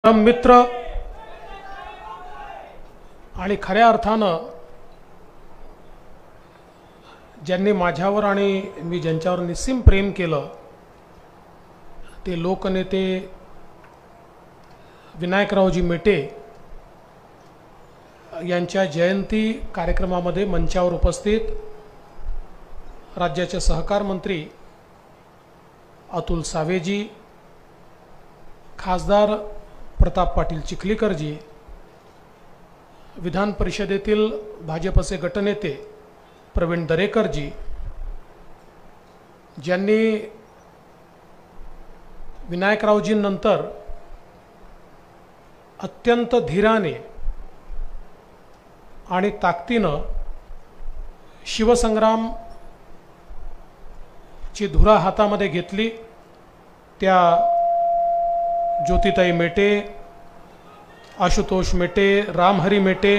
मित्र आणि खऱ्या अर्थानं ज्यांनी माझ्यावर आणि मी ज्यांच्यावर निस्सीम प्रेम केलं ते लोकनेते विनायकरावजी मेटे यांच्या जयंती कार्यक्रमामध्ये मंचावर उपस्थित राज्याचे सहकार मंत्री अतुल सावेजी, खासदार प्रताप पाटील चिखलीकरजी, विधान परिषदेतील भाजपचे गटनेते प्रवीण दरेकरजी, ज्यांनी विनायकरावजींनंतर अत्यंत धीराने आणि ताकदीनं शिवसंग्राम ची धुरा हातामध्ये घेतली, त्या ज्योतिताई मेटे, आशुतोष मेटे, रामहरी मेटे,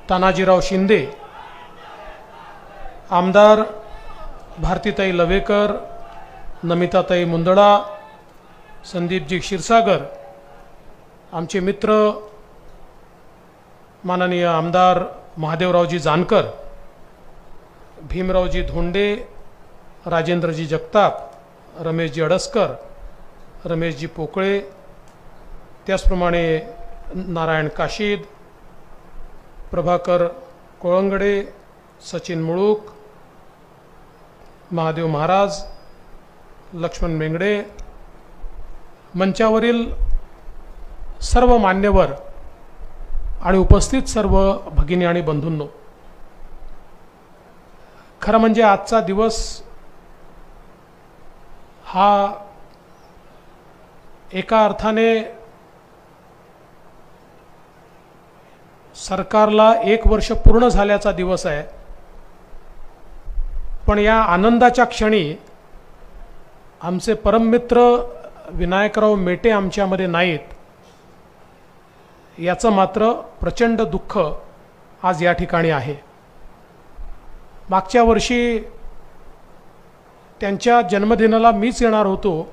तानाजीराव शिंदे, आमदार भारतीताई लवेकर, नमिताताई मुंदडा, संदीपजी क्षीरसागर, आमचे मित्र माननीय आमदार महादेवरावजी जानकर, भीमरावजी धोंडे, राजेंद्रजी जगताप, रमेशजी अडसकर, रमेशजी पोकळे, त्याचप्रमाणे नारायण काशीद, प्रभाकर कोळंगडे, सचिन मुळूक, महादेव महाराज, लक्ष्मण मेंगडे, मंचावरील सर्व मान्यवर आणि उपस्थित सर्व भगिनी आणि बंधूंनो, खरं म्हणजे आजचा दिवस हा एका अर्थाने सरकारला 1 वर्ष पूर्ण झाल्याचा दिवस आहे, पण या आनंदाच्या क्षणी आमचे परममित्र विनायकराव मेटे आमच्यामध्ये नाहीत याचं मात्र प्रचंड दुःख आज या ठिकाणी आहे। मागच्या वर्षी त्यांच्या जन्मदिनाला मीच येणार होतो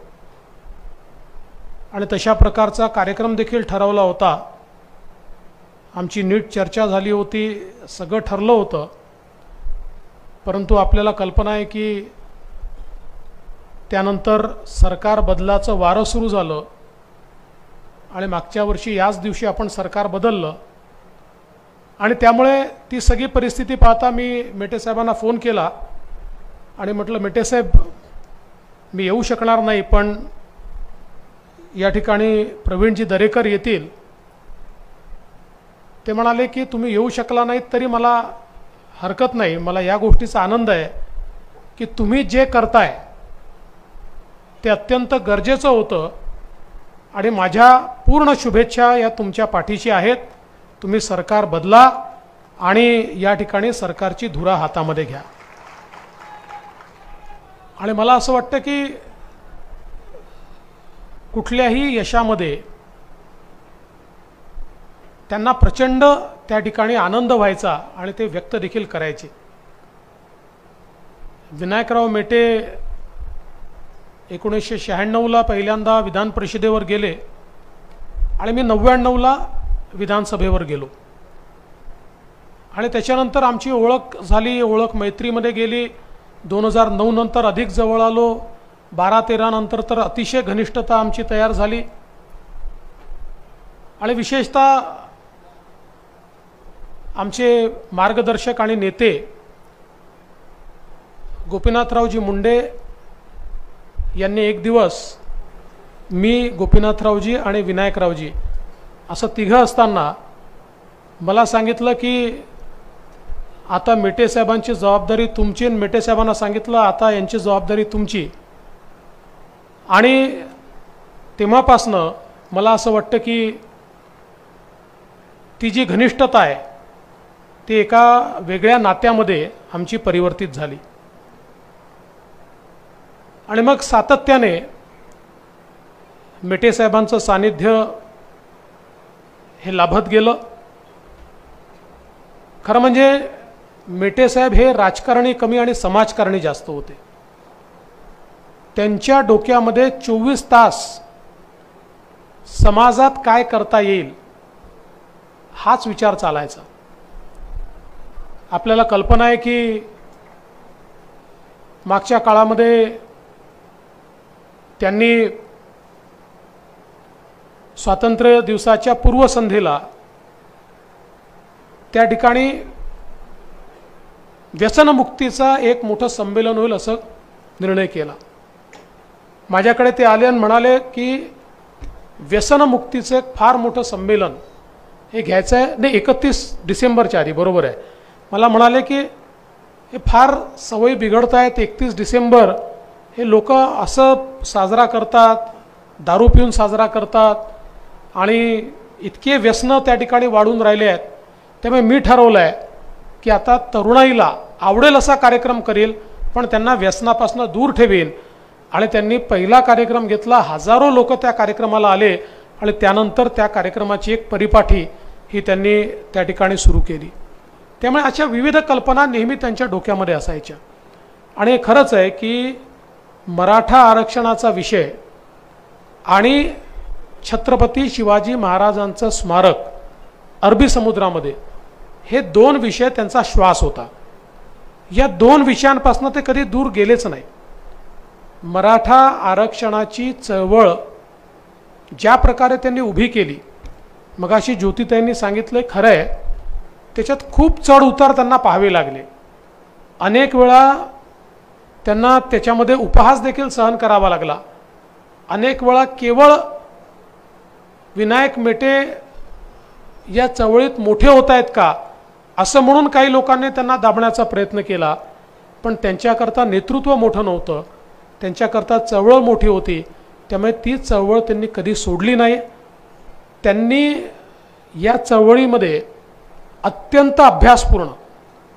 आणि तशा प्रकारचा कार्यक्रम देखील ठरवला होता। आमची नीट चर्चा झाली होती, सगळं ठरलं होतं, परंतु आपल्याला कल्पना आहे की त्यानंतर सरकार बदलाचं वारं सुरू झालं आणि मागच्या वर्षी याच दिवशी आपण सरकार बदललं आणि त्यामुळे ती सगळी परिस्थिती पाहता मी मेटे साहेबांना फोन केला आणि म्हटलं, मेटे साहेब मी येऊ शकणार नाही, पण या ठिकाणी प्रवीणजी दरेकर येतील। ते म्हणाले की तुम्ही येऊ शकला नाहीत तरी मला हरकत नाही, मला या गोष्टीचा आनंद आहे की तुम्ही जे करताय ते अत्यंत गरजेचं होतं आणि माझ्या पूर्ण शुभेच्छा या तुमच्या पाठीशी आहेत। तुम्ही सरकार बदला आणि या ठिकाणी सरकारची धुरा हातामध्ये घ्या। आणि मला असं वाटतं की कुठल्याही यशामध्ये त्यांना प्रचंड त्या ठिकाणी आनंद व्हायचा आणि ते व्यक्त देखील करायचे। विनायकराव मेटे 1996ला पहिल्यांदा विधान परिषदेवर गेले आणि मी 99ला विधानसभेवर गेलो आणि त्याच्यानंतर आमची ओळख झाली, ओळख मैत्रीमध्ये गेली। 2009 नंतर अधिक जवळ आलो, 12-13 नंतर तर अतिशय घनिष्ठता आमची तयार झाली आणि विशेषतः आमचे मार्गदर्शक आणि नेते गोपीनाथरावजी मुंडे यांनी एक दिवस मी, गोपीनाथरावजी आणि विनायकरावजी असं तिघं असताना मला सांगितलं की आता मेटे साहेबांची जबाबदारी तुमची आणि मेटे साहेबांना सांगितलं आता यांची जबाबदारी तुमची। आणि तेव्हापासनं मला असं वाटतं की ती जी घनिष्ठता आहे ती एका वेगळ्या नात्यामध्ये आमची परिवर्तित झाली आणि मग सातत्याने मेटे साहेबांचं सानिध्य हे लाभत गेलं। खरं म्हणजे मेटे साहेब हे राजकारणी कमी आणि समाजकारणी जास्त होते। त्यांच्या डोक्यामध्ये 24 तास समाजात काय करता येईल हाच विचार चालायचा। आपल्याला कल्पना आहे की मागच्या काळामध्ये त्यांनी स्वातंत्र्य दिवसाच्या पूर्वसंध्येला त्या ठिकाणी व्यसनमुक्तीचा एक मोठं संमेलन होईल असं निर्णय केला। माझ्याकडे ते आले आणि म्हणाले की व्यसनमुक्तीचं एक फार मोठं संमेलन हे घ्यायचं आहे, नाही 31 डिसेंबरच्या आधी, बरोबर आहे। मला म्हणाले की हे फार सवयी बिघडत आहेत, 31 डिसेंबर हे लोक असं साजरा करतात, दारू पिऊन साजरा करतात आणि इतके व्यसनं त्या ठिकाणी वाढून राहिले आहेत। त्यामुळे मी ठरवलं आहे की आता तरुणाईला आवडेल असा कार्यक्रम करेल, पण त्यांना व्यसनापासून दूर ठेवेन। आणि त्यांनी पहिला कार्यक्रम घेतला, हजारो लोक त्या कार्यक्रमाला आले आणि त्यानंतर त्या कार्यक्रमाची एक परिपाठी ही त्यांनी त्या ठिकाणी सुरू केली। त्यामुळे अशा विविध कल्पना नेहमी त्यांच्या डोक्यामध्ये असायच्या। आणि खरंच आहे की मराठा आरक्षणाचा विषय आणि छत्रपती शिवाजी महाराजांचं स्मारक अरबी समुद्रामध्ये हे दोन विषय त्यांचा श्वास होता। या दोन विषयांपासून ते कधी दूर गेलेच नाही। मराठा आरक्षणाची चळवळ ज्या प्रकारे त्यांनी उभी केली, मगाशी ज्योतिताईंनी सांगितलं खरं आहे, त्याच्यात खूप चढ उतार त्यांना पाहावे लागले। अनेक वेळा त्यांना त्याच्यामध्ये उपहास देखील सहन करावा लागला। अनेक वेळा केवळ विनायक मेटे या चळवळीत मोठे होत आहेत का असं म्हणून काही लोकांनी त्यांना दाबण्याचा प्रयत्न केला, पण त्यांच्याकरता नेतृत्व मोठं नव्हतं, त्यांच्याकरता चळवळ मोठी होती। त्यामुळे ती चळवळ त्यांनी कधी सोडली नाही। त्यांनी या चळवळीमध्ये अत्यंत अभ्यासपूर्ण,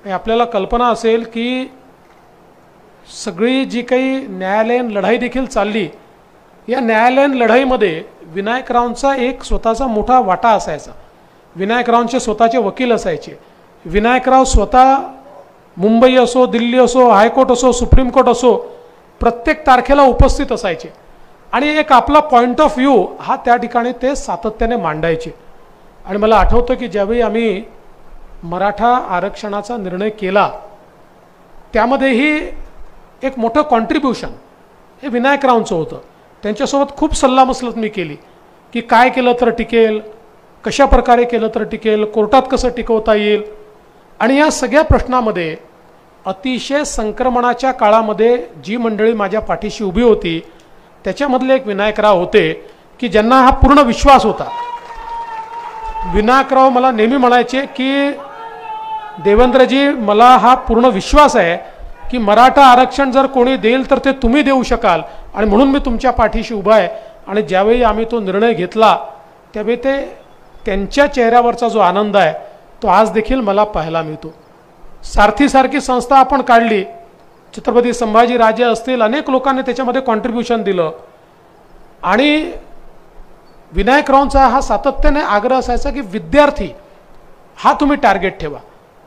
आपल्याला कल्पना असेल की सगळी जी काही न्यायालयीन लढाई देखील चालली, या न्यायालयीन लढाईमध्ये विनायकरावांचा एक स्वतःचा मोठा वाटा असायचा। विनायकरावांचे स्वतःचे वकील असायचे। विनायकराव स्वतः मुंबई असो, दिल्ली असो, हायकोर्ट असो, सुप्रीम कोर्ट असो, प्रत्येक तारखेला उपस्थित असायचे आणि एक आपला पॉइंट ऑफ व्ह्यू हा त्या ठिकाणी ते सातत्याने मांडायचे। आणि मला आठवतं की ज्यावेळी आम्ही मराठा आरक्षणाचा निर्णय केला, त्यामध्येही एक मोठं कॉन्ट्रीब्युशन हे विनायकरावांचं होतं। त्यांच्यासोबत खूप सल्लामसलत मी केली की काय केलं तर टिकेल, कशा प्रकारे केलं तर टिकेल, कोर्टात कसं टिकवता येईल। आणि या सगळ्या प्रश्नामध्ये अतिशय संक्रमणाच्या काळामध्ये जी मंडळी माझ्या पाठीशी उभी होती, त्याच्यामधले एक विनायकराव होते की ज्यांना हा पूर्ण विश्वास होता। विनायकराव मला नेहमी म्हणायचे की देवेंद्रजी, मला हा पूर्ण विश्वास आहे की मराठा आरक्षण जर कोणी देईल तर ते तुम्ही देऊ शकाल आणि म्हणून मी तुमच्या पाठीशी उभा आहे। आणि ज्यावेळी आम्ही तो निर्णय घेतला त्यावेळी त्यांच्या चेहऱ्यावरचा जो आनंद आहे तो आज देखील मला पाहायला मिळतो। सारथीसारखी संस्था आपण काढली, छत्रपती संभाजी राजे असतील, अनेक लोकांनी त्याच्यामध्ये कॉन्ट्रीब्युशन दिलं। आणि विनायकरावांचा हा सातत्याने आग्रह असायचा की विद्यार्थी हा तुम्ही टार्गेट ठेवा।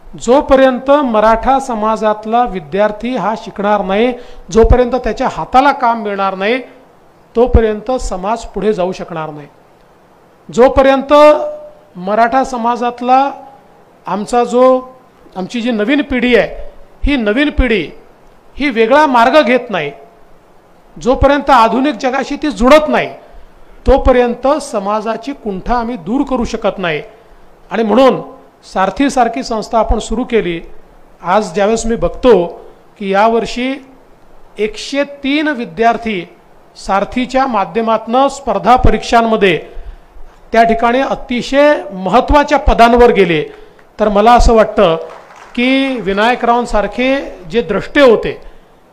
जोपर्यंत मराठा समाजातला विद्यार्थी हा शिकणार नाही, जोपर्यंत त्याच्या हाताला काम मिळणार नाही, तोपर्यंत समाज पुढे जाऊ शकणार नाही। जोपर्यंत मराठा समाजातला आमची जी नवीन पिढी आहे, ही नवीन पिढी ही वेगळा मार्ग घेत नाही, जोपर्यंत आधुनिक जगाशी ती जुळत नाही, तोपर्यंत समाजाची कुंठा आम्ही दूर करू शकत नाही। आणि म्हणून सारथीसारखी संस्था आपण सुरू केली। आज ज्यावेळेस मी बघतो की यावर्षी 103 विद्यार्थी सारथीच्या माध्यमातून स्पर्धा परीक्षांमध्ये त्या ठिकाणी अतिशय महत्त्वाच्या पदांवर गेले, तर मला असं वाटतं की विनायकरावांसारखे जे द्रष्टे होते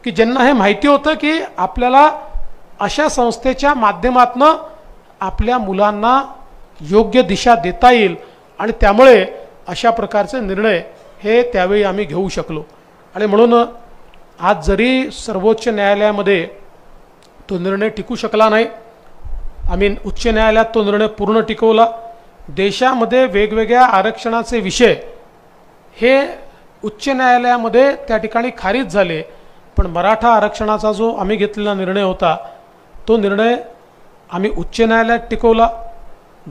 की ज्यांना हे माहिती होतं की आपल्याला अशा संस्थेच्या माध्यमातून आपल्या मुलांना योग्य दिशा देता येईल आणि त्यामुळे अशा प्रकारचे निर्णय हे त्यावेळी आम्ही घेऊ शकलो। आणि म्हणून आज जरी सर्वोच्च न्यायालयामध्ये तो निर्णय टिकू शकला नाही, आम्ही उच्च न्यायालयात तो निर्णय पूर्ण टिकवला। देशामध्ये वेगवेगळ्या आरक्षणाचे विषय हे उच्च न्यायालयामध्ये त्या ठिकाणी खारिज झाले, पण मराठा आरक्षणाचा जो आम्ही घेतलेला निर्णय होता तो निर्णय आम्ही उच्च न्यायालयात टिकवला।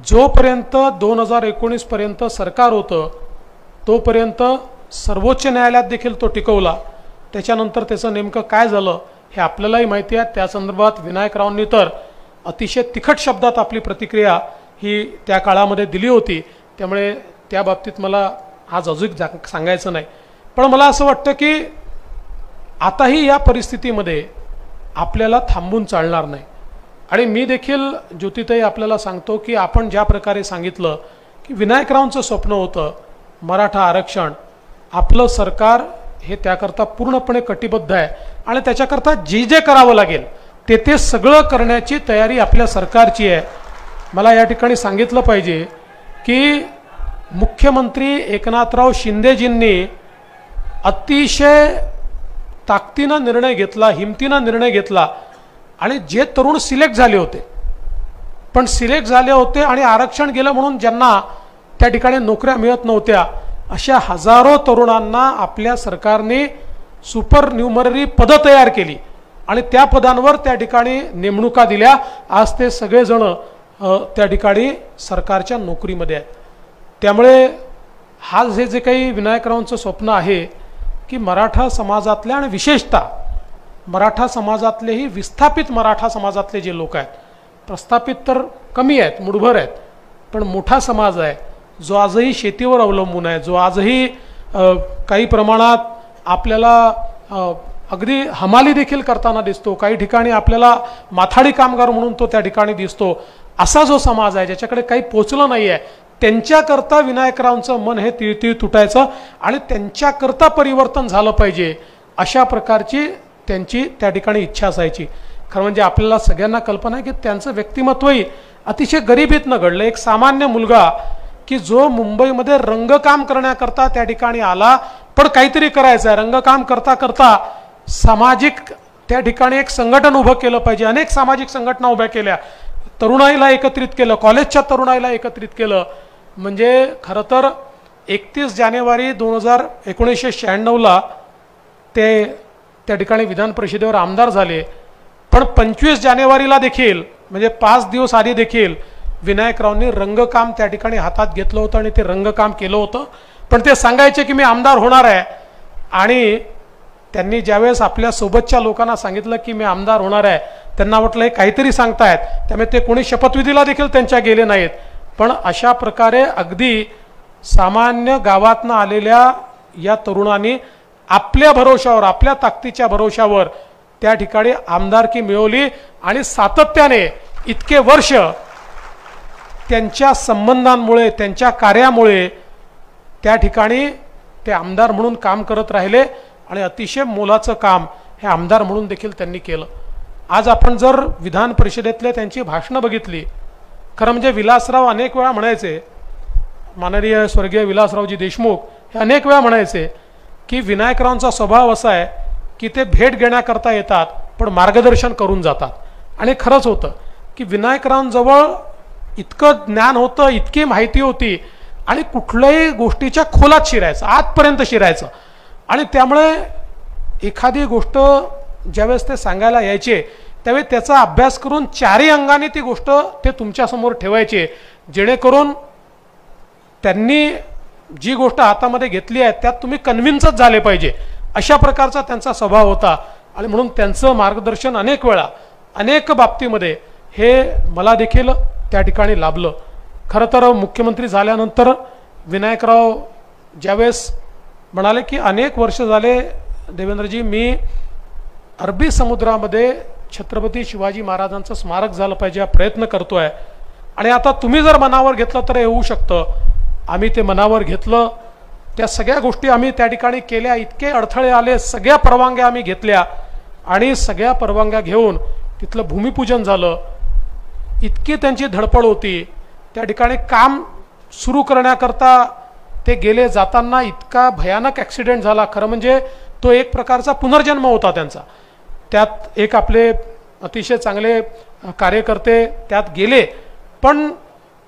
जोपर्यंत 2019 पर्यंत सरकार होतं तोपर्यंत सर्वोच्च न्यायालयात देखील तो टिकवला. त्याच्यानंतर त्याचं नेमकं काय झालं हे आपल्यालाही माहिती आहे. त्या संदर्भात विनायकरावांनी तर अतिशय तिखट शब्दात आपली प्रतिक्रिया ही त्या काळामध्ये दिली होती. त्यामुळे त्या बाबतीत मला आज अजून सांगायचं नाही. पण मला असं वाटतं की आताही या परिस्थितीमध्ये आपल्याला थांबून चालणार नाही. आणि मी देखील ज्योतिताई आपल्याला सांगतो की आपण ज्या प्रकारे सांगितलं की विनायकरावांचं स्वप्न होतं मराठा आरक्षण, आपलं सरकार हे त्याकरता पूर्णपणे कटिबद्ध आहे आणि त्याच्याकरता जे जे करावं लागेल ते सगळं करण्याची तयारी आपल्या सरकारची आहे. मला या ठिकाणी सांगितलं पाहिजे की मुख्यमंत्री एकनाथराव शिंदेजींनी अतिशय ताकदीनं निर्णय घेतला, हिमतीनं निर्णय घेतला आणि जे तरुण सिलेक्ट झाले होते पण सिलेक्ट झाले होते आणि आरक्षण गेलं म्हणून ज्यांना त्या ठिकाणी नोकऱ्या मिळत नव्हत्या अशा हजारो तरुणांना आपल्या सरकारने सुपर न्यूमररी पदं तयार केली आणि त्या पदांवर त्या ठिकाणी नेमणुका दिल्या. आज ते सगळेजण त्या ठिकाणी सरकारच्या नोकरीमध्ये आहेत. त्यामुळे हा जे काही विनायकरावांचं स्वप्न आहे की मराठा समाजातल्या आणि विशेषतः मराठा समाजातलेही विस्थापित मराठा समाजातले जे लोक आहेत, प्रस्थापित तर कमी आहेत, मुठभर आहेत, पण मोठा समाज आहे जो आजही शेतीवर अवलंबून आहे, जो आजही काही प्रमाणात आपल्याला अगदी हमाली देखील करताना दिसतो, काही ठिकाणी आपल्याला माथाडी कामगार म्हणून तो त्या ठिकाणी दिसतो, असा जो समाज आहे ज्याच्याकडे काही पोचलं नाही आहे, त्यांच्याकरता विनायकरावांचं मन हे तिळतिळ तुटायचं आणि त्यांच्याकरता परिवर्तन झालं पाहिजे अशा प्रकारची त्यांची त्या ठिकाणी इच्छा असायची. खरं म्हणजे आपल्याला सगळ्यांना कल्पना आहे की त्यांचं व्यक्तिमत्वही अतिशय गरिबीतनं घडलं. एक सामान्य मुलगा की जो मुंबईमध्ये रंगकाम करण्याकरता त्या ठिकाणी आला, पण काहीतरी करायचं आहे, रंगकाम करता करता सामाजिक त्या ठिकाणी एक संघटन उभं केलं पाहिजे. अनेक सामाजिक संघटना उभ्या केल्या, तरुणाईला एकत्रित केलं, कॉलेजच्या तरुणाईला एकत्रित केलं. म्हणजे खरं तर 31 जानेवारी 1996ला ते त्या ठिकाणी विधान परिषदेवर आमदार झाले. पण 25 जानेवारीला देखील म्हणजे 5 दिवस आधी देखील विनायकरावांनी रंगकाम त्या ठिकाणी हातात घेतलं होतं आणि ते रंगकाम केलं होतं. पण ते सांगायचे की मी आमदार होणार आहे आणि त्यांनी ज्यावेळेस आपल्या सोबतच्या लोकांना सांगितलं की मी आमदार होणार आहे त्यांना वाटलं हे काहीतरी सांगतायत, त्यामुळे ते कोणी शपथविधीला देखील त्यांच्या गेले नाहीत. पण अशा प्रकारे अगदी सामान्य गावातनं आलेल्या या तरुणांनी आपल्या भरोशावर, आपल्या ताकदीच्या भरोशावर त्या ठिकाणी आमदारकी मिळवली आणि सातत्याने इतके वर्ष त्यांच्या संबंधांमुळे, त्यांच्या कार्यामुळे त्या ठिकाणी ते आमदार म्हणून काम करत राहिले आणि अतिशय मोलाचं काम हे आमदार म्हणून देखील त्यांनी केलं. आज आपण जर विधान परिषदेतले त्यांची भाषणं बघितली, खरं म्हणजे विलासराव अनेक वेळा म्हणायचे, माननीय स्वर्गीय विलासरावजी देशमुख हे अनेक वेळा म्हणायचे की विनायकरावांचा स्वभाव असा आहे की ते भेट घेण्याकरता येतात पण मार्गदर्शन करून जातात. आणि खरंच होतं की विनायकरावांजवळ इतकं ज्ञान होतं, इतकी माहिती होती आणि कुठल्याही गोष्टीच्या खोलात शिरायचं, आतपर्यंत शिरायचं. आणि त्यामुळे एखादी गोष्ट ज्यावेळेस ते सांगायला यायचे त्यावेळी त्याचा अभ्यास करून चारही अंगाने ती गोष्ट ते तुमच्यासमोर ठेवायचे, जेणेकरून त्यांनी जी गोष्ट हातामध्ये घेतली आहे त्यात तुम्ही कन्व्हिन्सच झाले पाहिजे, अशा प्रकारचा त्यांचा स्वभाव होता. आणि म्हणून त्यांचं मार्गदर्शन अनेक वेळा अनेक बाबतीमध्ये हे मला देखील त्या ठिकाणी लाभलं. खरं तर मुख्यमंत्री झाल्यानंतर विनायकराव ज्यावेळेस म्हणाले की अनेक वर्ष झाले देवेंद्रजी मी अरबी समुद्रामध्ये छत्रपती शिवाजी महाराजांचं स्मारक झालं पाहिजे हा प्रयत्न करतोय आणि आता तुम्ही जर मनावर घेतलं तर हे होऊ शकतं. आम्ही ते मनावर घेतलं, त्या सगळ्या गोष्टी आम्ही त्या ठिकाणी केल्या, इतके अडथळे आले, सगळ्या परवानग्या आम्ही घेतल्या आणि सगळ्या परवानग्या घेऊन तिथलं भूमिपूजन झालं. इतकी त्यांची धडपड होती, त्या ठिकाणी काम सुरू करण्याकरता ते गेले, जाताना इतका भयानक ॲक्सिडेंट झाला. खरं म्हणजे तो एक प्रकारचा पुनर्जन्म होता त्यांचा. त्यात एक आपले अतिशय चांगले कार्यकर्ते त्यात गेले, पण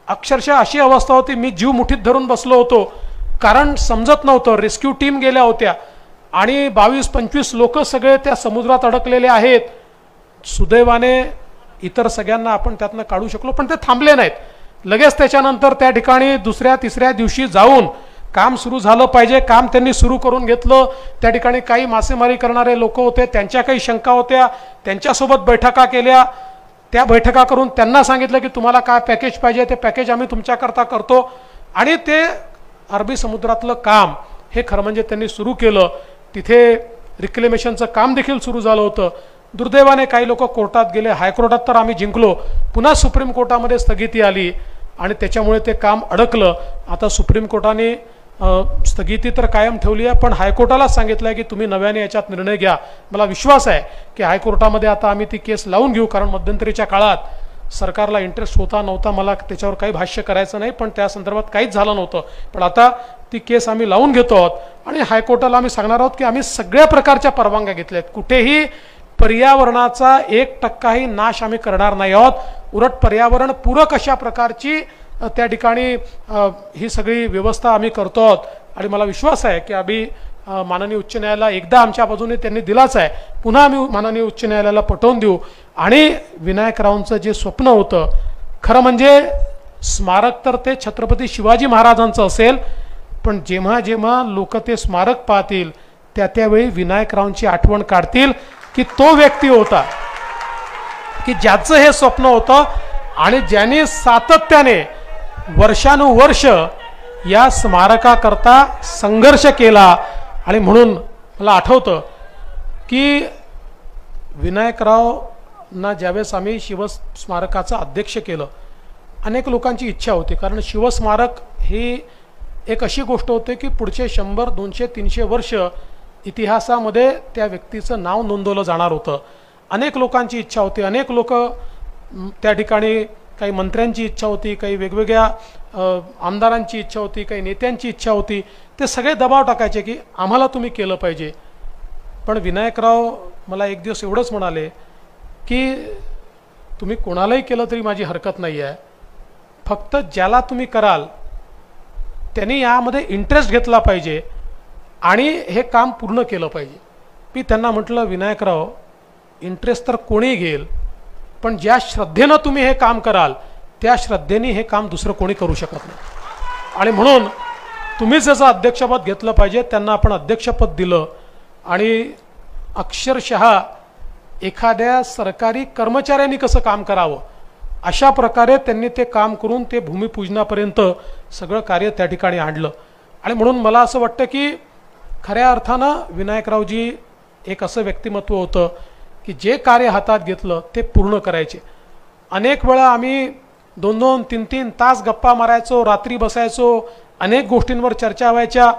अक्षरशः अशी अवस्था होती मी जीव मुठीत धरून बसलो होतो, कारण समजत नव्हतं. रेस्क्यू टीम गेल्या होत्या आणि 22-25 लोक सगळे त्या समुद्रात अडकलेले आहेत. सुदैवाने इतर सगळ्यांना आपण त्यातनं काढू शकलो, पण ते थांबले नाहीत. लगेच त्याच्यानंतर त्या ठिकाणी दुसऱ्या तिसऱ्या दिवशी जाऊन काम सुरू झालं पाहिजे, काम त्यांनी सुरू करून घेतलं. त्या ठिकाणी काही मासेमारी करणारे लोक होते, त्यांच्या काही शंका होत्या, त्यांच्यासोबत बैठका केल्या. त्या बैठका करून त्यांना सांगितलं की तुम्हाला काय पॅकेज पाहिजे ते पॅकेज आम्ही तुमच्याकरता करतो. आणि ते अरबी समुद्रातलं काम हे खरं म्हणजे त्यांनी सुरू केलं. तिथे रिक्लेमेशनचं काम देखील सुरू झालं होतं. दुर्दैवाने काही लोक कोर्टात गेले, हायकोर्टात तर आम्ही जिंकलो, पुन्हा सुप्रीम कोर्टामध्ये स्थगिती आली आणि त्याच्यामुळे ते काम अडकलं. आता सुप्रीम कोर्टाने स्थगिती तर कायम ठेवली आहे, पण हायकोर्टाला सांगितलं आहे की तुम्ही नव्याने याच्यात निर्णय घ्या. मला विश्वास आहे की हायकोर्टामध्ये आता आम्ही ती केस लावून घेऊ, कारण मध्यंतरीच्या काळात सरकारला इंटरेस्ट होता नव्हता मला त्याच्यावर काही भाष्य करायचं नाही, पण त्या संदर्भात काहीच झालं नव्हतं. पण आता ती केस आम्ही लावून घेतो आहोत आणि हायकोर्टाला आम्ही सांगणार आहोत की आम्ही सगळ्या प्रकारच्या परवानग्या घेतल्या आहेत. कुठेही पर्यावरणाचा 1% नाश आम्ही करणार नाही आहोत. उलट पर्यावरण पूरक अशा प्रकारची त्या ठिकाणी ही सगळी व्यवस्था आम्ही करतो आहोत. आणि मला विश्वास आहे की आम्ही माननीय उच्च न्यायालयाला एकदा आमच्या बाजूने त्यांनी दिलाच आहे, पुन्हा आम्ही माननीय उच्च न्यायालयाला पटवून देऊ. आणि विनायकरावांचं जे स्वप्न होतं खरं म्हणजे स्मारक तर ते छत्रपती शिवाजी महाराजांचं असेल, पण जेव्हा जेव्हा लोक ते स्मारक पाहतील त्यावेळी विनायकरावांची आठवण काढतील की तो व्यक्ती होता की ज्याचं हे स्वप्न होतं आणि ज्यांनी सातत्याने वर्षानुवर्ष या स्मारकाकरता संघर्ष केला. आणि म्हणून मला आठवतं की विनायकरावांना ज्यावेळेस आम्ही शिवस्मारकाचं अध्यक्ष केलं, अनेक लोकांची इच्छा होती, कारण शिवस्मारक ही एक अशी गोष्ट होती की पुढचे 100, 200, 300 वर्ष इतिहासामध्ये त्या व्यक्तीचं नाव नोंदवलं जाणार होतं. अनेक लोकांची इच्छा होती, अनेक लोक त्या ठिकाणी, काही मंत्र्यांची इच्छा होती, काही वेगवेगळ्या आमदारांची इच्छा होती, काही नेत्यांची इच्छा होती. ते सगळे दबाव टाकायचे की आम्हाला तुम्ही केलं पाहिजे. पण विनायकराव मला एक दिवस एवढंच म्हणाले की तुम्ही कोणालाही केलं तरी माझी हरकत नाही आहे, फक्त ज्याला तुम्ही कराल त्यांनी यामध्ये इंटरेस्ट घेतला पाहिजे आणि हे काम पूर्ण केलं पाहिजे. मी त्यांना म्हटलं विनायकराव, इंटरेस्ट तर कोणी घेईल, पण ज्या श्रद्धेनं तुम्ही हे काम कराल त्या श्रद्धेने हे काम दुसरं कोणी करू शकत नाही. आणि म्हणून तुम्हीच याचं अध्यक्षपद घेतलं पाहिजे. त्यांना आपण अध्यक्षपद दिलं आणि अक्षरशः एखाद्या सरकारी कर्मचाऱ्यांनी कसं काम करावं अशा प्रकारे त्यांनी ते काम करून ते भूमिपूजनापर्यंत सगळं कार्य त्या ठिकाणी आणलं. आणि म्हणून मला असं वाटतं की खऱ्या अर्थानं विनायकरावजी एक असं व्यक्तिमत्व होतं की जे कार्य हातात घेतलं ते पूर्ण करायचे. अनेक वेळा आम्ही 2-2, 3-3 तास गप्पा मारायचो, रात्री बसायचो, अनेक गोष्टींवर चर्चा व्हायच्या.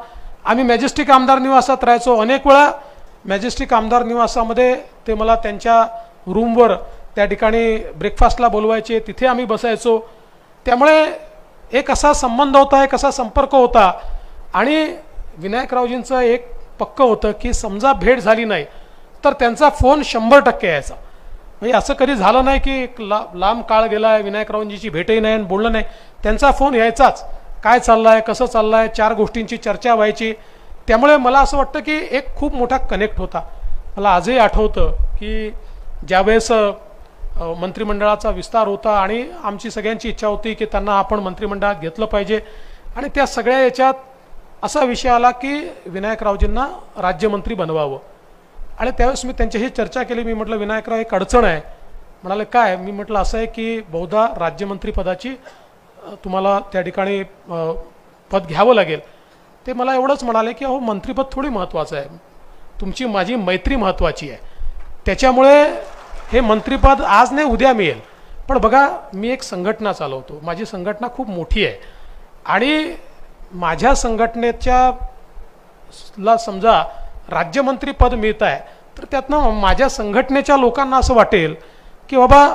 आम्ही मॅजेस्टिक आमदार निवासात राहायचो. अनेक वेळा मॅजेस्टिक आमदार निवासामध्ये ते मला त्यांच्या रूमवर त्या ठिकाणी ब्रेकफास्टला बोलवायचे, तिथे आम्ही बसायचो. त्यामुळे एक असा संबंध होता, एक असा संपर्क होता. आणि विनायकरावजींचं एक पक्क होतं की समजा भेट झाली नाही तर त्यांचा फोन 100% यायचा. म्हणजे असं कधी झालं नाही की लांब काळ गेला आहे, विनायकरावजींची भेटही नाही आणि बोलणं नाही. त्यांचा फोन यायचाच, काय चाललं आहे, कसं चाललं आहे, 4 गोष्टींची चर्चा व्हायची. त्यामुळे मला असं वाटतं की एक खूप मोठा कनेक्ट होता. मला आजही आठवतं की ज्यावेळेस मंत्रिमंडळाचा विस्तार होता आणि आमची सगळ्यांची इच्छा होती की त्यांना आपण मंत्रिमंडळात घेतलं पाहिजे, आणि त्या सगळ्या याच्यात असा विषय आला की विनायकरावजींना राज्यमंत्री बनवावं. आणि त्यावेळेस मी त्यांच्याशी चर्चा केली. मी म्हटलं विनायकराव एक अडचण आहे. म्हणाले काय? मी म्हटलं असं आहे की बहुधा राज्यमंत्री पदाची तुम्हाला त्या ठिकाणी पद घ्यावं लागेल. ते मला एवढंच म्हणाले की अहो मंत्रिपद थोडी महत्त्वाचं आहे, तुमची माझी मैत्री महत्त्वाची आहे, त्याच्यामुळे हे मंत्रिपद आज नाही उद्या मिळेल. पण बघा मी एक संघटना चालवतो, माझी संघटना खूप मोठी आहे आणि माझ्या संघटनेच्या ला समजा राज्यमंत्री पद मिळत आहे तर त्यातनं माझ्या संघटनेच्या लोकांना असं वाटेल की बाबा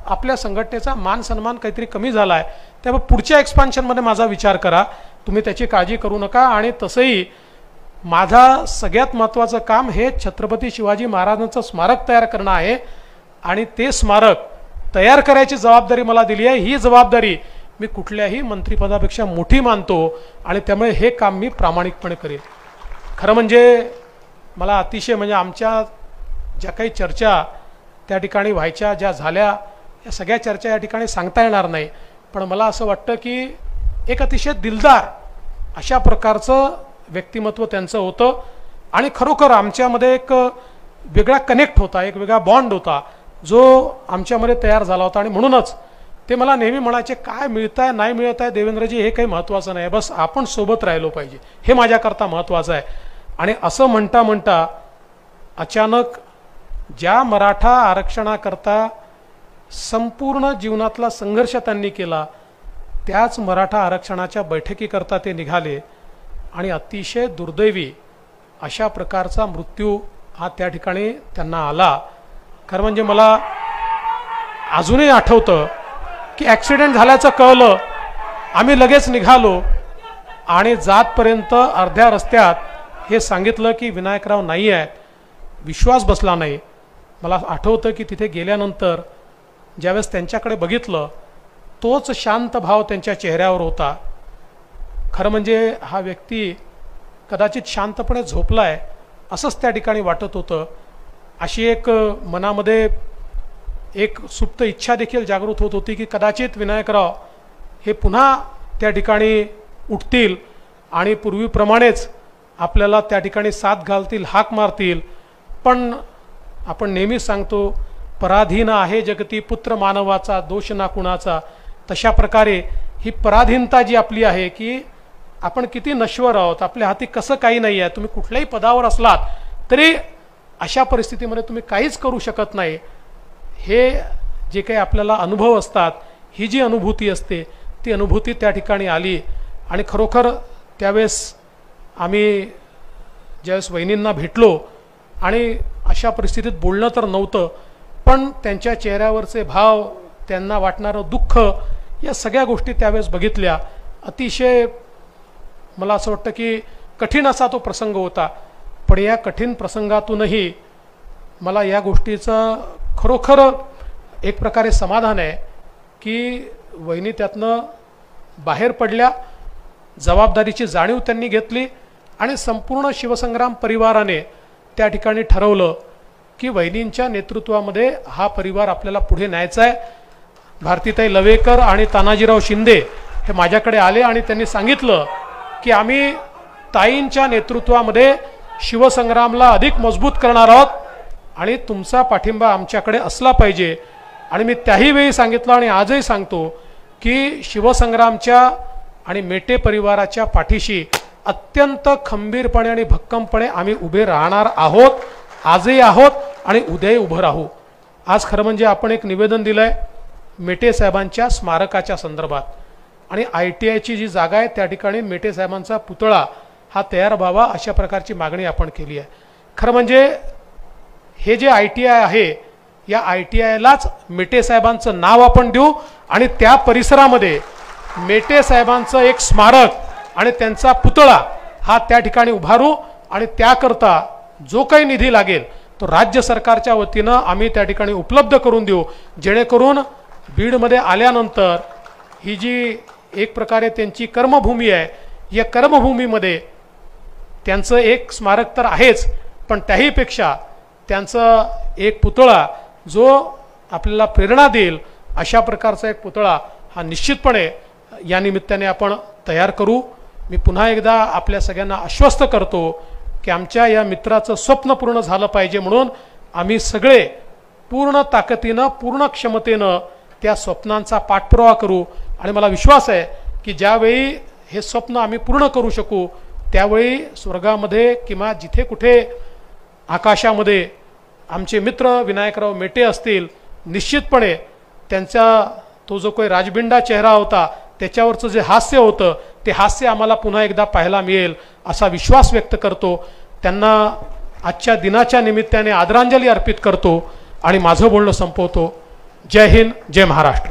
आपल्या संघटनेचा मान सन्मान काहीतरी कमी झाला आहे, त्यामुळे पुढच्या एक्सपान्शनमध्ये माझा विचार करा, तुम्ही त्याची काळजी करू नका. आणि तसंही माझा सगळ्यात महत्त्वाचं काम हे छत्रपती शिवाजी महाराजांचं स्मारक तयार करणं आहे आणि ते स्मारक तयार करायची जबाबदारी मला दिली आहे. ही जबाबदारी मी कुठल्याही मंत्रिपदापेक्षा मोठी मानतो आणि त्यामुळे हे काम मी प्रामाणिकपणे करेन. खरं म्हणजे मला अतिशय म्हणजे आमच्या ज्या काही चर्चा त्या ठिकाणी व्हायच्या, ज्या झाल्या, या सगळ्या चर्चा या ठिकाणी सांगता येणार नाही. पण मला असं वाटतं की एक अतिशय दिलदार अशा प्रकारचं व्यक्तिमत्व त्यांचं होतं आणि खरोखर आमच्यामध्ये एक वेगळा कनेक्ट होता, एक वेगळा बॉन्ड होता जो आमच्यामध्ये तयार झाला होता. आणि म्हणूनच ते मला नेहमी म्हणायचे, काय मिळतंय नाही मिळतंय देवेंद्रजी हे काही महत्त्वाचं नाही, बस आपण सोबत राहिलो पाहिजे, हे माझ्याकरता महत्त्वाचं आहे. आणि असं म्हणता म्हणता अचानक ज्या मराठा आरक्षणाकरता संपूर्ण जीवनातला संघर्ष त्यांनी केला त्याच मराठा आरक्षणाच्या बैठकीकरता ते निघाले आणि अतिशय दुर्दैवी अशा प्रकारचा मृत्यू हा त्या ठिकाणी त्यांना आला. खरं म्हणजे मला अजूनही आठवतं की ॲक्सिडेंट झाल्याचं कळलं, आम्ही लगेच निघालो आणि जातपर्यंत अर्ध्या रस्त्यात हे सांगितलं की विनायकराव नाही आहेत. विश्वास बसला नाही. मला आठवतं की तिथे गेल्यानंतर ज्यावेळेस त्यांच्याकडे बघितलं तोच शांत भाव त्यांच्या चेहऱ्यावर होता. खरं म्हणजे हा व्यक्ती कदाचित शांतपणे झोपलाय असंच त्या ठिकाणी वाटत होतं. अशी एक मनामध्ये एक सुप्त इच्छा देखील जागृत होत होती की कदाचित विनायकराव हे पुन्हा त्या ठिकाणी उठतील आणि पूर्वीप्रमाणेच आपल्याला त्या ठिकाणी साथ घालतील, हाक मारतील. पण आपण नेहमी सांगतो, पराधीन आहे जगती पुत्र मानवाचा, दोष ना कुणाचा. तशा प्रकारे ही पराधीनता जी आपली आहे की आपण किती नश्वर आहोत, आपल्या हाती कसं काही नाही आहे, तुम्ही कुठल्याही पदावर असलात तरी अशा परिस्थितीमध्ये तुम्ही काहीच करू शकत नाही. हे जे काही आपल्याला अनुभव असतात, ही जी अनुभूती असते ती अनुभूती त्या ठिकाणी आली. आणि खरोखर त्यावेळेस आम्ही ज्यावेळेस वहिनींना भेटलो आणि अशा परिस्थितीत बोलणं तर नव्हतं, पण त्यांच्या चेहऱ्यावरचे भाव, त्यांना वाटणारं दुःख, या सगळ्या गोष्टी त्यावेळेस बघितल्या. अतिशय मला असं वाटतं की कठीण असा तो प्रसंग होता. पण या कठीण प्रसंगातूनही मला या गोष्टीचं खरोखर एक प्रकारे समाधान आहे की वहिनी त्यातनं बाहेर पडल्या, जबाबदारीची जाणीव त्यांनी घेतली आणि संपूर्ण शिवसंग्राम परिवाराने त्या ठिकाणी ठरवलं की वहिनींच्या नेतृत्वामध्ये हा परिवार आपल्याला पुढे न्यायचा आहे. भारतीताई लवेकर आणि तानाजीराव शिंदे हे माझ्याकडे आले आणि त्यांनी सांगितलं की आम्ही ताईंच्या नेतृत्वामध्ये शिवसंग्रामला अधिक मजबूत करणार आहोत आणि तुमचा पाठिंबा आमच्याकडे असला पाहिजे. आणि मी त्याही वेळी सांगितलं आणि आजही सांगतो की शिवसंग्रामच्या आणि मेटे परिवाराच्या पाठीशी अत्यंत खंबीरपणे आणि भक्कमपणे आम्ही उभे राहणार आहोत, आजही आहोत आणि उद्याही उभं राहू. आज खरं म्हणजे आपण एक निवेदन दिलं आहे मेटे साहेबांच्या स्मारकाच्या संदर्भात आणि ITIची जी जागा आहे त्या ठिकाणी मेटे साहेबांचा पुतळा हा तयार व्हावा अशा प्रकारची मागणी आपण केली आहे. खरं म्हणजे हे जे ITI आहे या ITIलाच मेटे साहेबांचं नाव आपण देऊ आणि त्या परिसरामध्ये मेटे साहेबांचं एक स्मारक आणि त्यांचा पुतळा हा त्या ठिकाणी उभारू आणि त्याकरता जो काही निधी लागेल तो राज्य सरकारच्या वतीनं आम्ही त्या ठिकाणी उपलब्ध करून देऊ, जेणेकरून बीडमध्ये आल्यानंतर ही जी एक प्रकारे त्यांची कर्मभूमी आहे या कर्मभूमीमध्ये त्यांचं एक स्मारक तर आहेच, पण त्याहीपेक्षा त्यांचं एक पुतळा जो आपल्याला प्रेरणा देईल अशा प्रकारचा एक पुतळा हा निश्चितपणे या निमित्ताने आपण तयार करू. मी पुन्हा एकदा आपल्या सगळ्यांना आश्वस्त करतो की आमच्या या मित्राचं स्वप्न पूर्ण झालं पाहिजे म्हणून आम्ही सगळे पूर्ण ताकदीनं, पूर्ण क्षमतेनं त्या स्वप्नांचा पाठपुरावा करू. आणि मला विश्वास आहे की ज्यावेळी हे स्वप्न आम्ही पूर्ण करू शकू त्यावेळी स्वर्गामध्ये किंवा जिथे कुठे आकाशामध्ये आमचे मित्र विनायकराव मेटे असतील, निश्चितपणे त्यांचा तो जो काही राजबिंडा चेहरा होता त्याच्यावरचं जे हास्य होतं ते हास्य आम्हाला पुन्हा एकदा पाहायला मिळेल असा विश्वास व्यक्त करतो. त्यांना आजच्या दिनाच्या निमित्ताने आदरांजली अर्पित करतो आणि माझं बोलणं संपवतो. जय हिंद, जय महाराष्ट्र.